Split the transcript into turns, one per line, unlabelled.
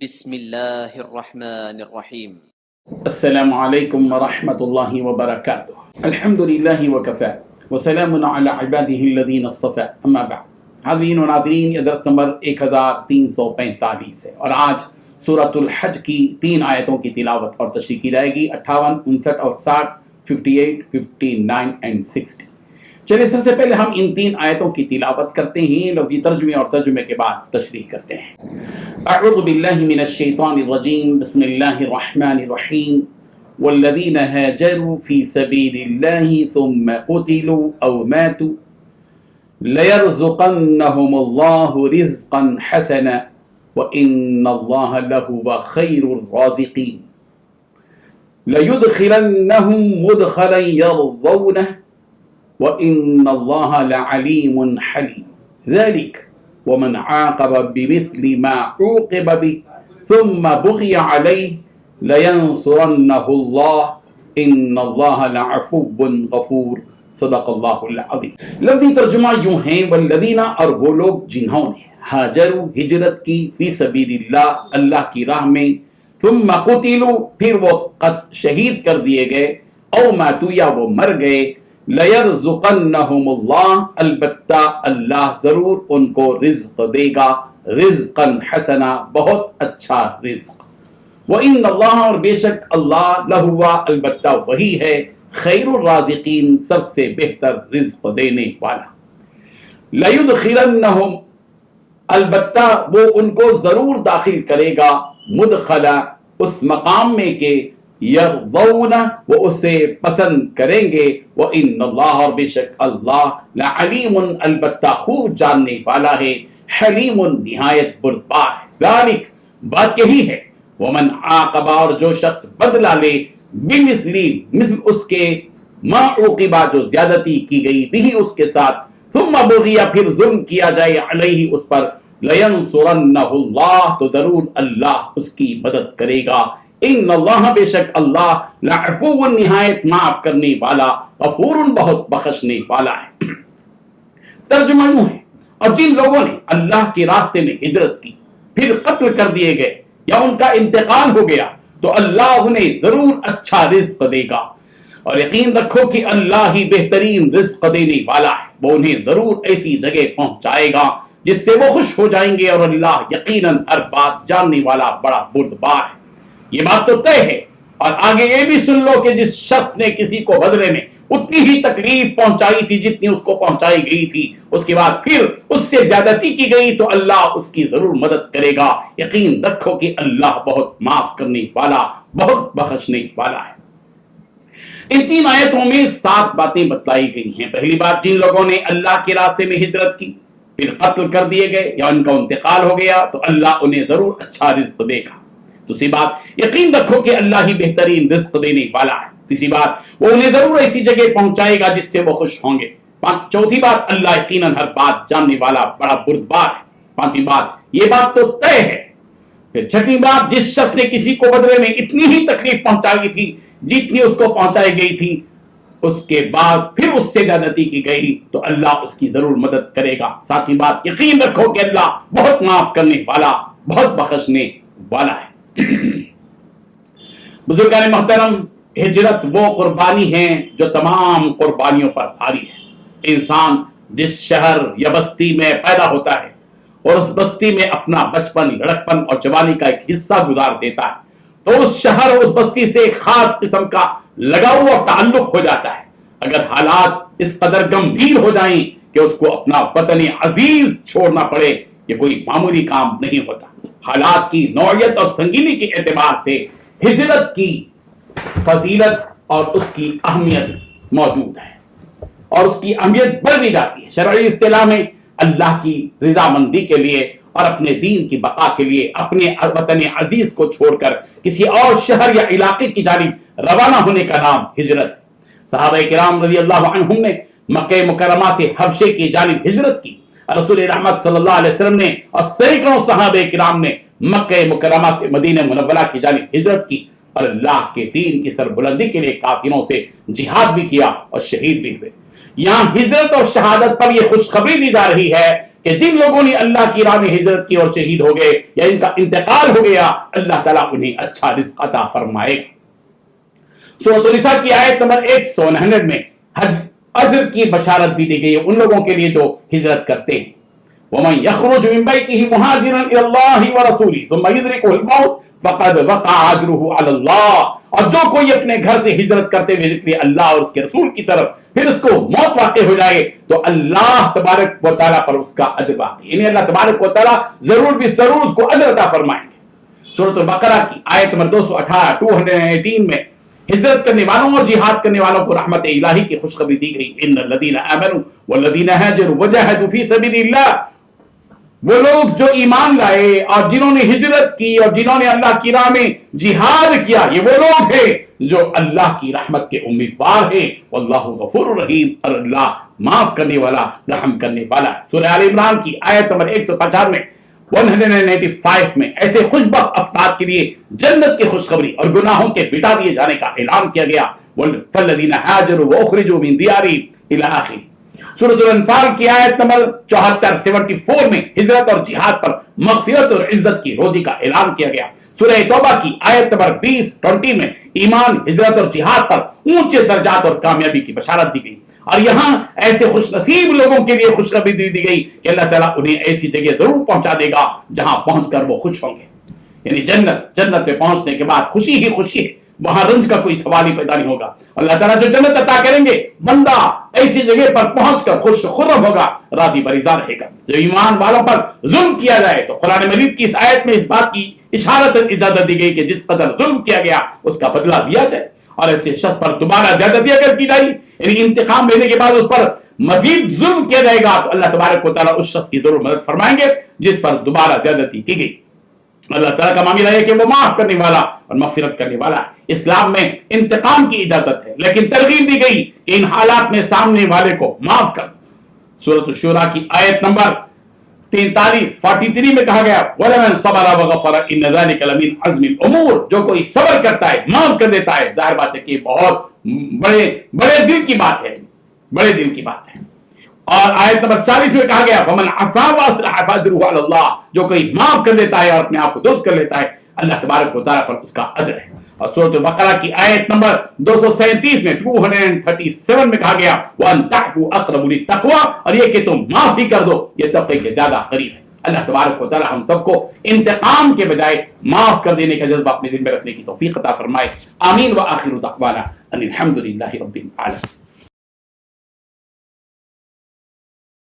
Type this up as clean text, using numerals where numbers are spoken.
بسم اللہ الرحمن الرحیم۔
السلام علیکم ورحمۃ اللہ وبرکاتہ۔ الحمد للہ وکفی وسلام علی عبادہ الذین اصطفی، اما بعد۔ حاضرین و ناظرین، یہ درس نمبر 1345 ہے اور آج سورۃ الحج کی 3 آیتوں کی تلاوت اور تشریح کی جائے گی، 58، 59 اور 60، 58، 59 and 60۔ چلیے سب سے پہلے ہم ان 3 آیتوں کی تلاوت کرتے ہیں، لفظی ترجمے اور ترجمے کے بعد تشریح کرتے ہیں۔ اعوذ باللہ من الشیطان الرجیم، بسم اللہ الرحمن الرحیم۔ والذین هاجروا فی سبیل اللہ ثم قتلوا او ماتوا لیرزقنہم اللہ رزقا حسنا وإن اللہ لہو خیر الرازقین۔ لیدخلنہم مدخلا یرضونہ وَإِنَّ اللَّهَ لَعَلِيمٌ حَلِيمٌ ذَلِكَ وَمَنْ عَاقَبَ بِمِثْلِ مَا عُوقِبَ بِهِ ثُمَّ بُغِيَ عَلَيْهِ لَيَنْصُرَنَّهُ اللَّهُ إِنَّ اللَّهَ لَعَفُوٌّ غَفُورٌ۔ صدق اللہ العظیم۔ لفظی ترجمہ یوں ہیں، والذین، اور وہ لوگ جنہوں نے ہاجروا، ہجرت کی، فی سبیل اللہ، اللہ کی راہ میں، ثم قتلوا، پھر وہ شہید کر دیے گئے، او ماتوا، یا وہ مر گئے، لیرزقنہم اللہ، البتہ اللہ ضرور ان کو رزق دے گا، رزقا حسنا، بہت اچھا رزق۔ وَإِنَّ اللَّهَ، اور بے شک اللہ، لہوا، البتہ وہی ہے، خیر الرازقین، سب سے بہتر رزق دینے والا۔ لیدخلنہم، البتہ وہ ان کو ضرور داخل کرے گا، مدخلا، اس مقام میں کہ یرضون، وہ اسے پسند کریں گے، وَإِنَّ اللَّهَ، اور بے شک اللہ، لَعَلِيمٌ، البتہ خوب جاننے والا ہے، حلیم، نہایت بردبار ہے۔ ذالک، بات یہی ہے، ومن عاقب، اور جو شخص بدلہ لے، بمثلی، مثل اس کے، ما عوقبہ، جو زیادتی کی گئی، بھی اس کے ساتھ، ثم بغی، پھر ظلم کیا جائے، علیہ، اس پر، لینصرنہ اللہ، تو ضرور اللہ اس کی مدد کرے گا، ان اللہ، بے شک اللہ، لعفو، نہایت معاف کرنے والا، غفور، بہت بخشنے والا ہے۔ ترجمہ یوں ہے، اور جن لوگوں نے اللہ کے راستے میں ہجرت کی، پھر قتل کر دیے گئے یا ان کا انتقال ہو گیا، تو اللہ انہیں ضرور اچھا رزق دے گا، اور یقین رکھو کہ اللہ ہی بہترین رزق دینے والا ہے۔ وہ انہیں ضرور ایسی جگہ پہنچائے گا جس سے وہ خوش ہو جائیں گے، اور اللہ یقیناً ہر بات جاننے والا، بڑا بردبار ہے۔ یہ بات تو طے ہے، اور آگے یہ بھی سن لو کہ جس شخص نے کسی کو بدلے میں اتنی ہی تکلیف پہنچائی تھی جتنی اس کو پہنچائی گئی تھی، اس کے بعد پھر اس سے زیادتی کی گئی، تو اللہ اس کی ضرور مدد کرے گا۔ یقین رکھو کہ اللہ بہت معاف کرنے والا، بہت بخشنے والا ہے۔ ان 3 آیتوں میں 7 باتیں بتلائی گئی ہیں۔ پہلی بات، جن لوگوں نے اللہ کے راستے میں ہجرت کی، پھر قتل کر دیے گئے یا ان کا انتقال ہو گیا، تو اللہ انہیں ضرور اچھا رزق دے گا۔ دوسری بات، یقین رکھو کہ اللہ ہی بہترین رزق دینے والا ہے۔ تیسری بات، وہ انہیں ضرور ایسی جگہ پہنچائے گا جس سے وہ خوش ہوں گے۔ چوتھی بات، اللہ یقیناً ہر بات جاننے والا، بڑا بردبار ہے۔ پانچویں بات، یہ بات تو طے ہے۔ پھر چھٹی بات، جس شخص نے کسی کو بدلے میں اتنی ہی تکلیف پہنچائی تھی جتنی اس کو پہنچائی گئی تھی، اس کے بعد پھر اس سے زیادتی کی گئی، تو اللہ اس کی ضرور مدد کرے گا۔ ساتویں بات، یقین رکھو کہ اللہ بہت معاف کرنے والا، بہت بخشنے والا ہے۔ بزرگان محترم، ہجرت وہ قربانی ہے جو تمام قربانیوں پر بھاری ہے۔ انسان جس شہر یا بستی میں پیدا ہوتا ہے اور اس بستی میں اپنا بچپن، لڑکپن اور جوانی کا ایک حصہ گزار دیتا ہے، تو اس شہر اور اس بستی سے ایک خاص قسم کا لگاؤ اور تعلق ہو جاتا ہے۔ اگر حالات اس قدر گمبھیر ہو جائیں کہ اس کو اپنا وطن عزیز چھوڑنا پڑے، یہ کوئی معمولی کام نہیں ہوتا۔ حالات کی نوعیت اور سنگینی کے اعتبار سے ہجرت کی فضیلت اور اس کی اہمیت موجود ہے، اور اس کی اہمیت بڑھ بھی جاتی ہے۔ شرعی اصطلاح میں اللہ کی رضامندی کے لیے اور اپنے دین کی بقا کے لیے اپنے وطن عزیز کو چھوڑ کر کسی اور شہر یا علاقے کی جانب روانہ ہونے کا نام ہجرت ہے۔ صحابہ کرام رضی اللہ عنہم نے مکہ مکرمہ سے حبشے کی جانب ہجرت کی۔ رسول رحمت صلی اللہ علیہ وسلم نے اور سینکڑوں صحابہ کرام نے مکہ مکرمہ سے مدینہ منورہ کی جانب ہجرت کی، اور اللہ کے دین کی سربلندی کے لیے کافروں سے جہاد بھی کیا اور شہید بھی ہوئے۔ یہاں ہجرت اور شہادت پر یہ خوشخبری دی جا رہی ہے کہ جن لوگوں نے اللہ کی راہ میں ہجرت کی اور شہید ہو گئے یا ان کا انتقال ہو گیا اللہ تعالیٰ انہیں اچھا رزق عطا فرمائے گا۔ سورۃ النساء کی آیت نمبر 100 میں اجر کی بشارت بھی دی گئی ہے ان لوگوں کے لیے جو ہجرت کرتے ہیں۔ وَمَنْ يَخْرُجُ مِنْ بَيْتِهِ مُهَاجِرًا إِلَى اللَّهِ وَرَسُولِهِ ثُمَّ يُدْرِكُهُ الْمَوْتُ فَقَدْ وَقَعَ أَجْرُهُ عَلَى اللَّهِ، اور جو کوئی اپنے گھر سے ہجرت کرتے ہوئے ذکر اللہ اور اس کے رسول کی طرف پھر اس کو موت واقع ہو جائے تو اللہ تبارک و تعالیٰ پر اس کا اجر باقی، یعنی اللہ تبارک و تعالیٰ ضرور بھی ضرور اس کو اجر عطا فرمائیں گے۔ سورۃ البقرہ کی آیت نمبر 218 میں ہجرت کرنے والوں اور جہاد کرنے والوں کو رحمت الہی کی خوشخبری دی گئی۔ ان الذین آمنوا والذین هاجروا وجاهدوا فی سبیل اللہ، وہ لوگ جو ایمان لائے اور جنہوں نے ہجرت کی اور جنہوں نے اللہ کی راہ میں جہاد کیا، یہ وہ لوگ ہیں جو اللہ کی رحمت کے امیدوار ہیں۔ واللہ غفور رحیم، اور اللہ معاف کرنے والا رحم کرنے والا ہے۔ سورہ آل عمران کی آیت نمبر 195 میں ایسے خوشبخت افراد کے لیے جنت کی خوشخبری اور گناہوں کے مٹا دیے جانے کا اعلان کیا گیا۔ والذین هاجروا واخرجوا من دیارہم الی آخر۔ سورۃ الانفال کی آیت نمبر 74 میں ہجرت اور جہاد پر مغفرت اور عزت کی روزی کا اعلان کیا گیا۔ سورہ توبہ کی آیت نمبر 20 میں ایمان، ہجرت اور جہاد پر اونچے درجات اور کامیابی کی بشارت دی گئی۔ اور یہاں ایسے خوش نصیب لوگوں کے لیے خوشخبری دی گئی کہ اللہ تعالیٰ انہیں ایسی جگہ ضرور پہنچا دے گا جہاں پہنچ کر وہ خوش ہوں گے، یعنی جنت پہ پہنچنے کے بعد خوشی ہی خوشی ہے، وہاں رنج کا کوئی سوال ہی پیدا نہیں ہوگا۔ اللہ تعالیٰ جو جنت عطا کریں گے، بندہ ایسی جگہ پر پہنچ کر خوش خرم ہوگا، راضی برضا رہے گا۔ جو ایمان والوں پر ظلم کیا جائے تو قرآن مجید کی اس آیت میں اس بات کی اشارت اجازت دی گئی کہ جس قدر ظلم کیا گیا اس کا بدلہ دیا جائے، اور ایسے شخص پر دوبارہ زیادتی اگر کی جائے، یعنی انتقام لینے کے بعد اس پر مزید ظلم کیا جائے گا، تو اللہ تبارک و تعالیٰ اس شخص کی ضرور مدد فرمائیں گے جس پر دوبارہ زیادتی کی گئی۔ اللہ تعالیٰ کا معاملہ ہے کہ وہ معاف کرنے والا اور مغفرت کرنے والا ہے۔ اسلام میں انتقام کی اجازت ہے، لیکن ترغیب دی گئی کہ ان حالات میں سامنے والے کو معاف کر۔ سورۃ الشورى کی آیت نمبر 43 میں کہا گیا وَلَمَنْ صَبَرَ وَغَفَرَ إِنَّ ذَلِكَ لَمِنْ عَزْمِ الْأُمُورِ، جو کوئی صبر کرتا ہے، معاف کر دیتا ہے، ظاہر بات ہے کہ بہت بڑے دل کی بات ہے، بڑے دل کی بات ہے۔ اور آیت نمبر 40 میں کہا گیا فَمَنْ عَفَا وَأَصْلَحَ فَأَجْرُهُ عَلَى اللَّهِ، جو کوئی معاف کر دیتا ہے اور اپنے آپ کو درست کر لیتا ہے، اللہ تبارک و تعالیٰ پر اس کا اجر ہے۔ اور سورۃ البقرہ کی آیت نمبر 237 میں 237 میں کہا گیا وَأَن تَعْفُوا أَقْرَبُ لِلتَّقْوَىٰ، اور یہ کہ تم معاف ہی کر دو یہ تقوی کے زیادہ قریب ہے۔ اللہ تبارک و تعالیٰ ہم سب کو انتقام کے بجائے معاف کر دینے کا جذبہ اپنے دل میں رکھنے کی توفیق عطا فرمائے۔ آمین۔ وآخر دعوانا ان الحمد للہ رب العالمین۔